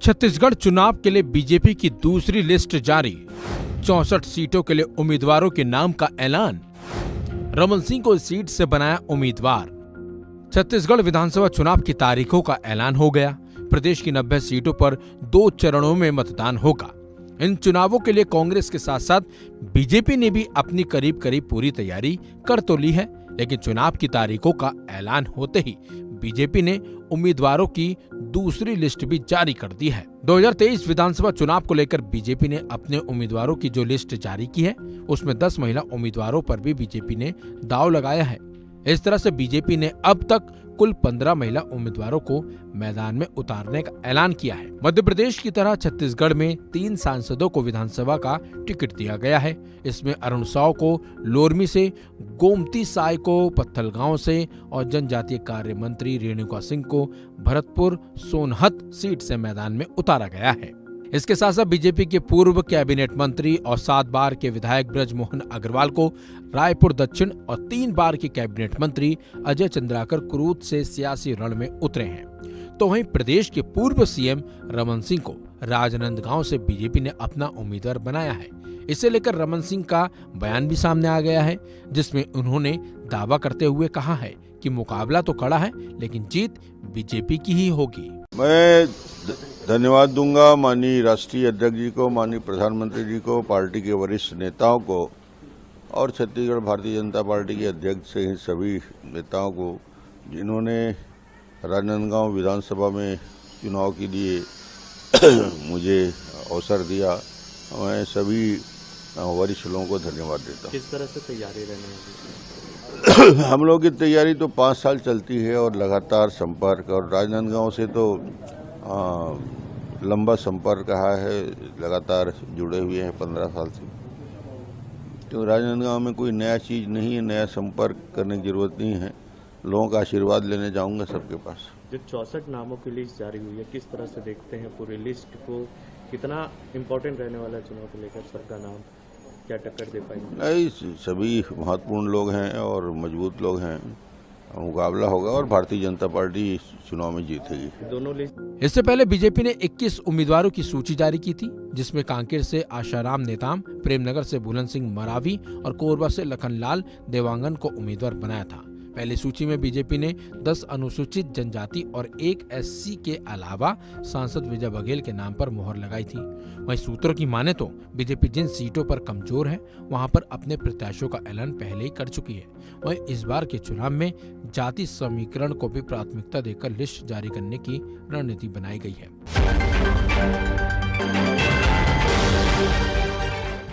छत्तीसगढ़ चुनाव के लिए बीजेपी की दूसरी लिस्ट जारी। 64 सीटों के लिए उम्मीदवारों के नाम का ऐलान। रमन सिंह को इस सीट से बनाया उम्मीदवार। छत्तीसगढ़ विधानसभा चुनाव की तारीखों का ऐलान हो गया। प्रदेश की 90 सीटों पर 2 चरणों में मतदान होगा। इन चुनावों के लिए कांग्रेस के साथ साथ बीजेपी ने भी अपनी करीब करीब पूरी तैयारी कर तो ली है, लेकिन चुनाव की तारीखों का ऐलान होते ही बीजेपी ने उम्मीदवारों की दूसरी लिस्ट भी जारी कर दी है। 2023 विधानसभा चुनाव को लेकर बीजेपी ने अपने उम्मीदवारों की जो लिस्ट जारी की है, उसमें 10 महिला उम्मीदवारों पर भी बीजेपी ने दांव लगाया है। इस तरह से बीजेपी ने अब तक कुल 15 महिला उम्मीदवारों को मैदान में उतारने का ऐलान किया है। मध्य प्रदेश की तरह छत्तीसगढ़ में 3 सांसदों को विधानसभा का टिकट दिया गया है। इसमें अरुण साव को लोरमी से, गोमती साय को पत्थलगांव से और जनजातीय कार्य मंत्री रेणुका सिंह को भरतपुर सोनहत सीट से मैदान में उतारा गया है। इसके साथ साथ बीजेपी के पूर्व कैबिनेट मंत्री और 7 बार के विधायक ब्रजमोहन अग्रवाल को रायपुर दक्षिण और 3 बार के कैबिनेट मंत्री अजय चंद्राकर कुरूद से सियासी रण में उतरे हैं। तो वहीं प्रदेश के पूर्व सीएम रमन सिंह को राजनांदगांव से बीजेपी ने अपना उम्मीदवार बनाया है। इसे लेकर रमन सिंह का बयान भी सामने आ गया है, जिसमें उन्होंने दावा करते हुए कहा है कि मुकाबला तो कड़ा है, लेकिन जीत बीजेपी की ही होगी। मैं धन्यवाद दूंगा माननीय राष्ट्रीय अध्यक्ष जी को, माननीय प्रधानमंत्री जी को, पार्टी के वरिष्ठ नेताओं को और छत्तीसगढ़ भारतीय जनता पार्टी के अध्यक्ष से सभी नेताओं को, जिन्होंने राजनांदगांव विधानसभा में चुनाव के लिए मुझे अवसर दिया। मैं सभी वरिष्ठ लोगों को धन्यवाद देता हूँ। किस तरह से तैयारी रहने वाली? हम लोग की तैयारी तो 5 साल चलती है और लगातार संपर्क, और राजनांदगांव से तो लंबा संपर्क रहा है, लगातार जुड़े हुए हैं 15 साल से। तो राजनांदगांव में कोई नया चीज़ नहीं है, नया संपर्क करने की जरूरत नहीं है। लोगों का आशीर्वाद लेने जाऊंगा सबके पास। जो 64 नामों की लिस्ट जारी हुई है, किस तरह से देखते हैं पूरी लिस्ट को? कितना इम्पोर्टेंट रहने वाला है चुनाव को लेकर? सबका नाम क्या टक्कर दे पाएंगे? नहीं, सभी महत्वपूर्ण लोग हैं और मजबूत लोग हैं। मुकाबला होगा और भारतीय जनता पार्टी चुनाव में जीतेगी। दोनों लिस्ट। इससे पहले बीजेपी ने 21 उम्मीदवारों की सूची जारी की थी, जिसमें कांकेर से आशाराम नेताम, प्रेमनगर से बुलंद सिंह मरावी और कोरबा से लखनलाल देवांगन को उम्मीदवार बनाया था। पहली सूची में बीजेपी ने 10 अनुसूचित जनजाति और 1 एससी के अलावा सांसद विजय बघेल के नाम पर मोहर लगाई थी। वहीं सूत्रों की माने तो बीजेपी जिन सीटों पर कमजोर है, वहां पर अपने प्रत्याशियों का ऐलान पहले ही कर चुकी है। वहीं इस बार के चुनाव में जाति समीकरण को भी प्राथमिकता देकर लिस्ट जारी करने की रणनीति बनाई गई है।